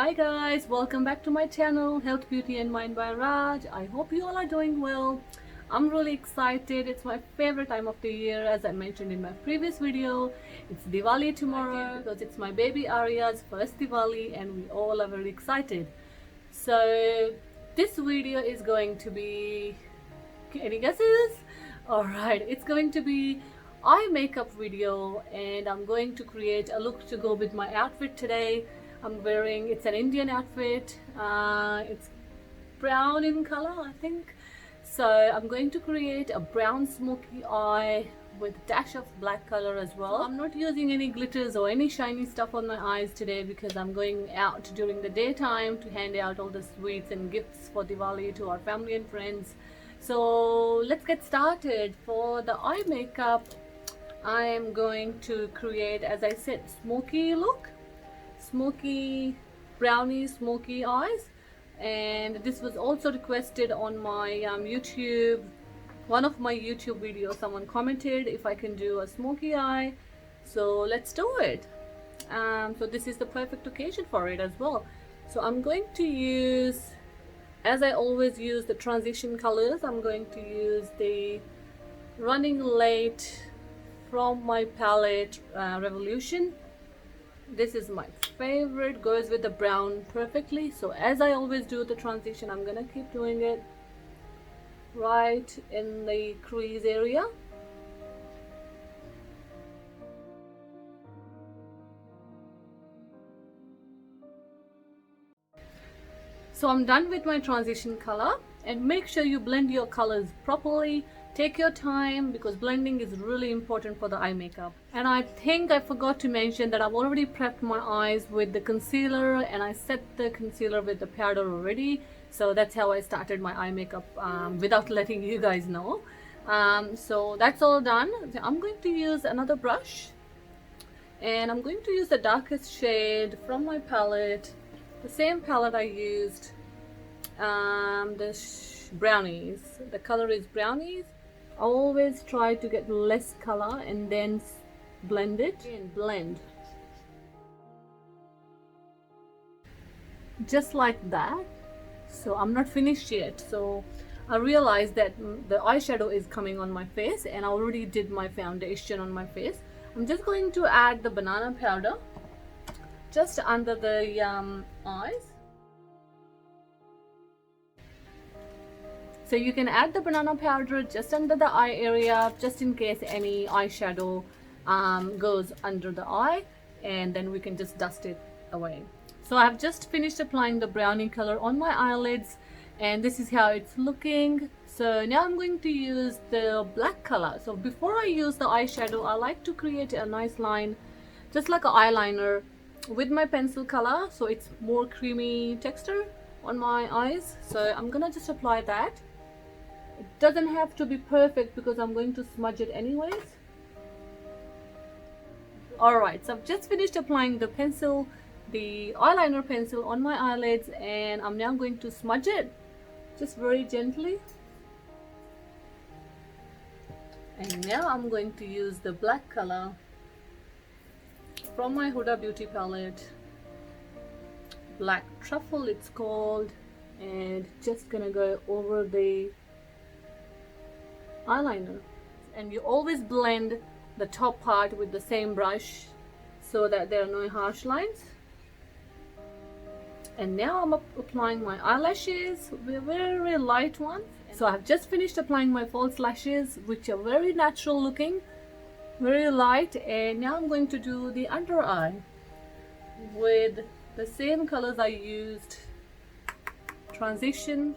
Hi guys, welcome back to my channel Health, Beauty and Mind by Raj. I hope you all are doing well. I'm really excited. It's my favorite time of the year. As I mentioned in my previous video, it's Diwali tomorrow because it's my baby Arya's first Diwali and we all are very excited. So this video is going to be, any guesses? Alright, it's going to be eye makeup video and I'm going to create a look to go with my outfit today. I'm wearing, it's an Indian outfit, it's brown in color I think. So I'm going to create a brown smoky eye with a dash of black color as well. I'm not using any glitters or any shiny stuff on my eyes today because I'm going out during the daytime to hand out all the sweets and gifts for Diwali to our family and friends. So let's get started. For the eye makeup, I am going to create, as I said, smoky look. Smoky, brownie, smoky eyes. And this was also requested on my YouTube, one of my YouTube videos. Someone commented if I can do a smoky eye, so let's do it. So this is the perfect occasion for it as well. So I'm going to use, as I always use, the transition colors. I'm going to use the Running Late from my palette, Revolution. This is my favorite, goes with the brown perfectly. So as I always do the transition, I'm gonna keep doing it right in the crease area. So I'm done with my transition color, and make sure you blend your colors properly. Take your time because blending is really important for the eye makeup. And I think I forgot to mention that I've already prepped my eyes with the concealer and I set the concealer with the powder already. So that's how I started my eye makeup without letting you guys know. So that's all done. I'm going to use another brush and I'm going to use the darkest shade from my palette, the same palette I used, brownies. The color is brownies. I always try to get less color and then blend it and blend just like that. So I'm not finished yet. So I realized that the eyeshadow is coming on my face and I already did my foundation on my face. I'm just going to add the banana powder just under the eyes. So you can add the banana powder just under the eye area, just in case any eyeshadow goes under the eye, and then we can just dust it away. So I've just finished applying the brownie color on my eyelids, and this is how it's looking. So now I'm going to use the black color. So before I use the eyeshadow, I like to create a nice line, just like an eyeliner, with my pencil color, so it's more creamy texture on my eyes. So I'm gonna just apply that. It doesn't have to be perfect because I'm going to smudge it anyways. Alright, so I've just finished applying the pencil, the eyeliner pencil on my eyelids, and I'm now going to smudge it just very gently. And now I'm going to use the black color from my Huda Beauty palette, Black Truffle it's called, and just gonna go over the eyeliner. And you always blend the top part with the same brush so that there are no harsh lines. And now I'm applying my eyelashes, very light ones. So I've just finished applying my false lashes, which are very natural looking, very light. And now I'm going to do the under eye with the same colors I used, transition.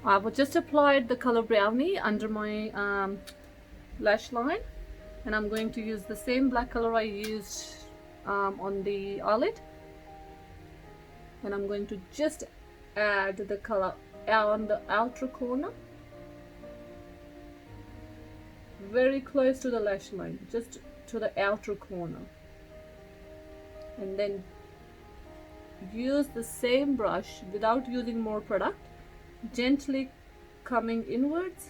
I've just applied the color brownie under my lash line, and I'm going to use the same black color I used on the eyelid, and I'm going to just add the color on the outer corner, very close to the lash line, just to the outer corner, and then use the same brush without using more product, gently coming inwards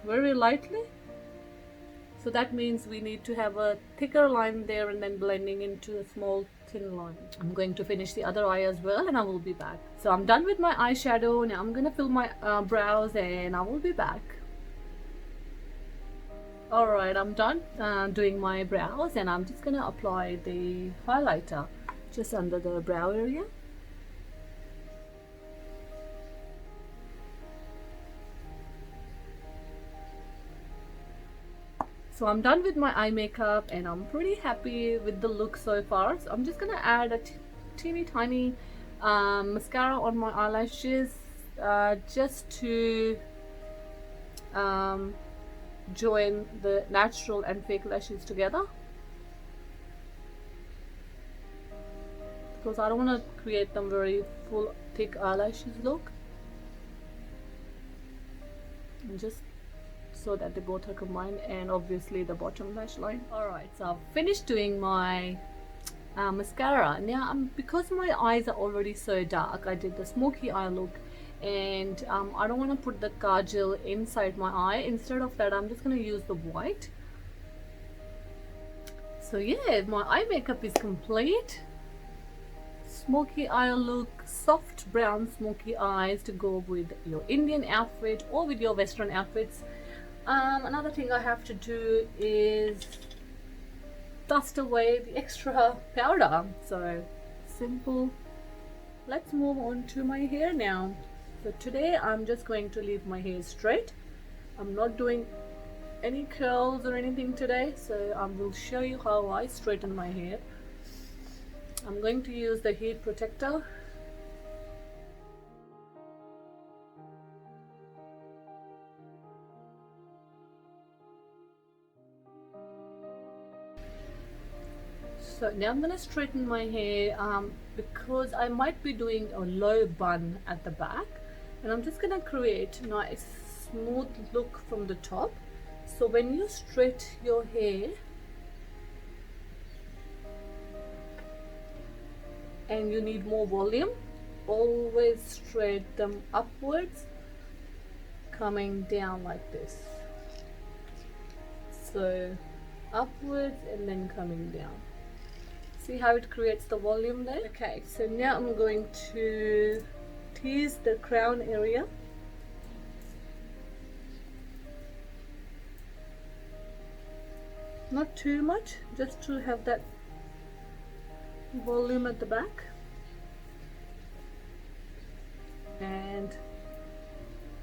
very lightly So that means we need to have a thicker line there and then blending into a small thin line. I'm going to finish the other eye as well and I will be back. So I'm done with my eyeshadow. Now I'm gonna fill my brows and I will be back. Alright, I'm done doing my brows and I'm just gonna apply the highlighter just under the brow area. So I'm done with my eye makeup and I'm pretty happy with the look so far. So I'm just gonna add a teeny tiny mascara on my eyelashes just to join the natural and fake lashes together, because I don't want to create them very full thick eyelashes look, and just so that they both are combined, and obviously the bottom lash line. Alright, so I've finished doing my mascara. Now because my eyes are already so dark, I did the smoky eye look, and I don't want to put the kajal inside my eye. Instead of that, I'm just going to use the white. So yeah, my eye makeup is complete. Smoky eye look, soft brown smoky eyes to go with your Indian outfit or with your Western outfits. Another thing I have to do is dust away the extra powder. So simple. Let's move on to my hair now. So today I'm just going to leave my hair straight. I'm not doing any curls or anything today, so I will show you how I straighten my hair. I'm going to use the heat protector. So now I'm going to straighten my hair because I might be doing a low bun at the back, and I'm just going to create a nice smooth look from the top. So when you straight your hair and you need more volume, always straight them upwards, coming down like this. So upwards and then coming down. See how it creates the volume there? Okay, so now I'm going to tease the crown area. Not too much, just to have that volume at the back. And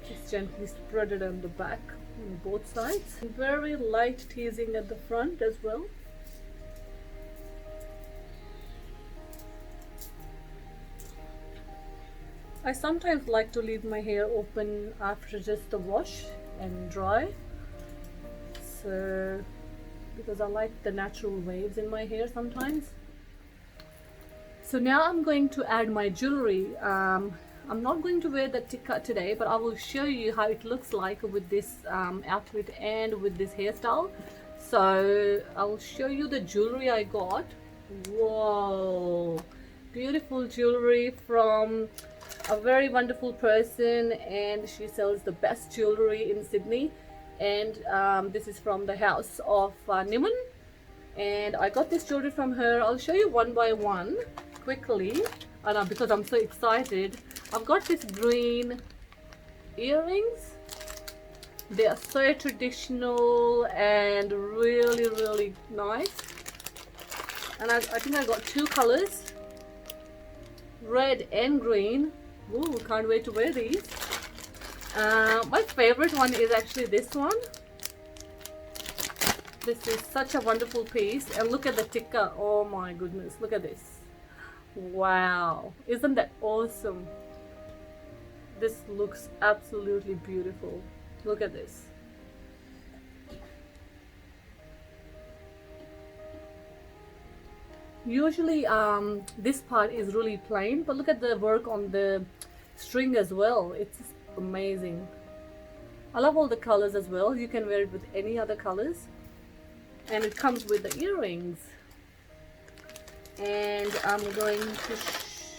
just gently spread it on the back on both sides. Very light teasing at the front as well. I sometimes like to leave my hair open after just the wash and dry, so because I like the natural waves in my hair sometimes. So now I'm going to add my jewelry. I'm not going to wear the tikka today, but I will show you how it looks like with this outfit and with this hairstyle. So I will show you the jewelry I got. Whoa, beautiful jewelry from a very wonderful person, and she sells the best jewelry in Sydney, and this is from the house of Niman, and I got this jewelry from her. I'll show you one by one quickly, and because I'm so excited. I've got this green earrings. They are so traditional and really nice, and I think I got two colors, red and green. Ooh, can't wait to wear these. My favorite one is actually this one. This is such a wonderful piece, and look at the tikka. Oh my goodness, look at this. Wow, isn't that awesome? This looks absolutely beautiful. Look at this. Usually this part is really plain, but look at the work on the string as well. It's amazing. I love all the colors as well. You can wear it with any other colors, and it comes with the earrings. And I'm going to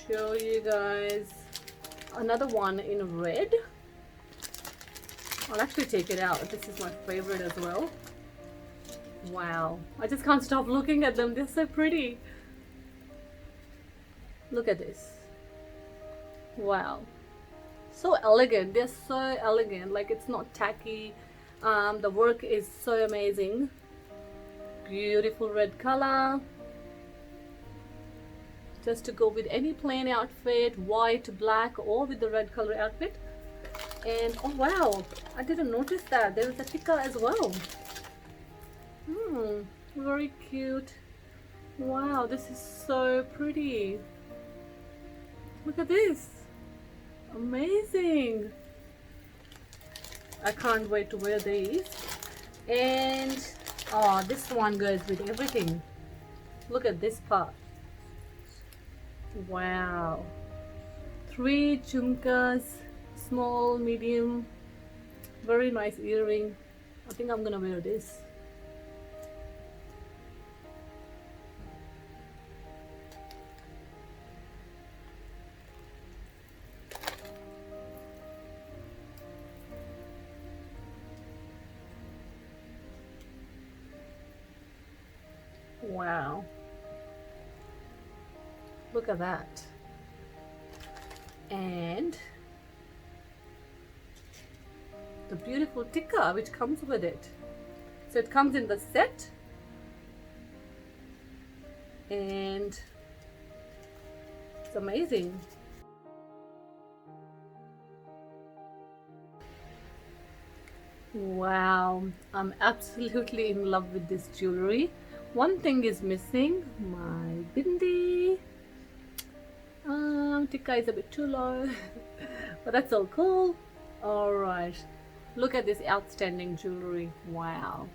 show you guys another one in red. I'll actually take it out. This is my favorite as well. Wow, I just can't stop looking at them. They're so pretty. Look at this. Wow, so elegant. They're so elegant, like it's not tacky. The work is so amazing. Beautiful red color, just to go with any plain outfit, white, black, or with the red color outfit. And oh wow, I didn't notice that there was a tikka as well. Very cute. Wow, this is so pretty. Look at this. Amazing. I can't wait to wear these. And oh, this one goes with everything. Look at this part. Wow. 3 jhumkas, small, medium. Very nice earring. I think I'm gonna wear this. Wow, look at that. And the beautiful tikka which comes with it. So it comes in the set, and it's amazing. Wow, I'm absolutely in love with this jewelry. One thing is missing, my bindi. Tikka is a bit too low, but that's all cool. All right, look at this outstanding jewelry. Wow,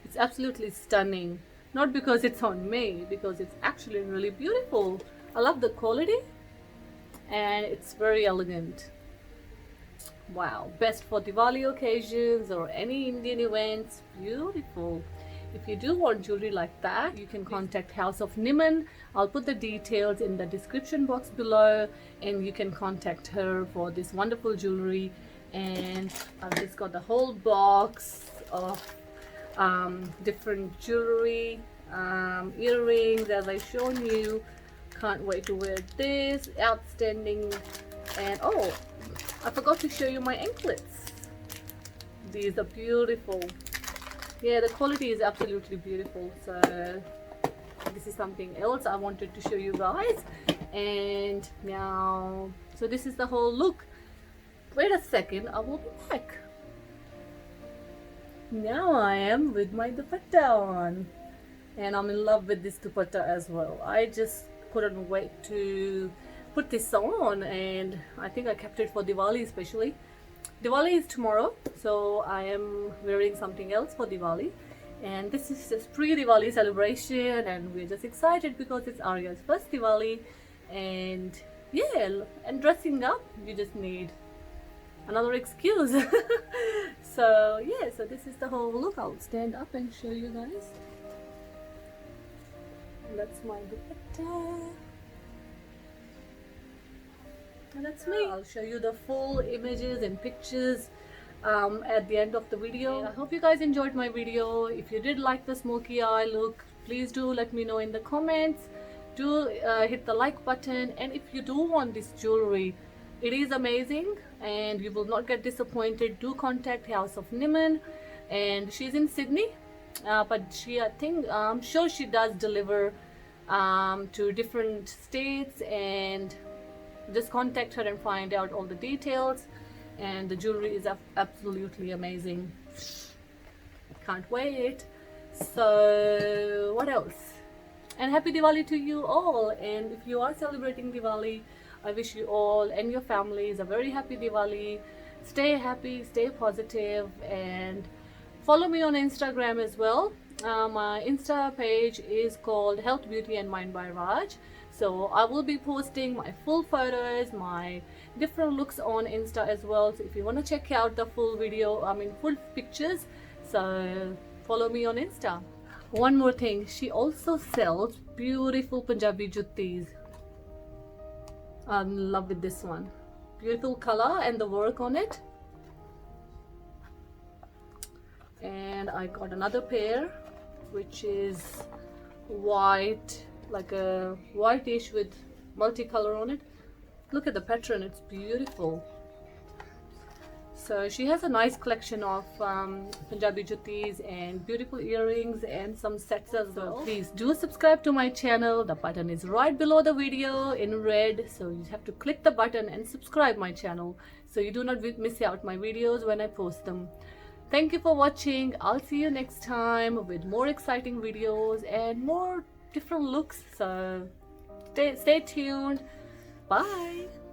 it's absolutely stunning. Not because it's on me, because it's actually really beautiful. I love the quality, and it's very elegant. Wow, best for Diwali occasions or any Indian events. Beautiful. If you do want jewelry like that, you can contact House of Niman. I'll put the details in the description box below, and you can contact her for this wonderful jewelry. And I've just got the whole box of different jewelry, earrings as I've shown you. Can't wait to wear this. Outstanding. And oh, I forgot to show you my anklets. These are beautiful. Yeah, the quality is absolutely beautiful. So this is something else I wanted to show you guys. And now, so this is the whole look. Wait a second, I will be back. Now I am with my dupatta on, and I'm in love with this dupatta as well. I just couldn't wait to put this on, and I think I kept it for Diwali especially. Diwali is tomorrow, so I am wearing something else for Diwali, and this is just pre-Diwali celebration, and we're just excited because it's Arya's first Diwali. And yeah, and dressing up, you just need another excuse. So yeah, so this is the whole look. I'll stand up and show you guys. That's my dupatta. And that's me. I'll show you the full images and pictures at the end of the video. I hope you guys enjoyed my video. If you did like the smoky eye look, please do let me know in the comments. Do hit the like button, and if you do want this jewelry, it is amazing and you will not get disappointed. Do contact House of Niman, and she's in Sydney, but I'm sure she does deliver to different states, and just contact her and find out all the details. And the jewelry is absolutely amazing. I can't wait. So what else? And happy Diwali to you all. And if you are celebrating Diwali, I wish you all and your families a very happy Diwali. Stay happy, stay positive, and follow me on Instagram as well. My Insta page is called Health, Beauty and Mind by Raj. So I will be posting my full photos, my different looks on Insta as well. So if you want to check out the full full pictures, so follow me on Insta. One more thing, she also sells beautiful Punjabi juttis. I'm in love with this one. Beautiful color and the work on it. And I got another pair. which is white, like a whitish with multicolor on it. Look at the pattern, it's beautiful. So she has a nice collection of Punjabi juttis and beautiful earrings and some sets as well. Please do subscribe to my channel. The button is right below the video in red. So you have to click the button and subscribe my channel so you do not miss out my videos when I post them. Thank you for watching. I'll see you next time with more exciting videos and more different looks. So stay tuned. Bye.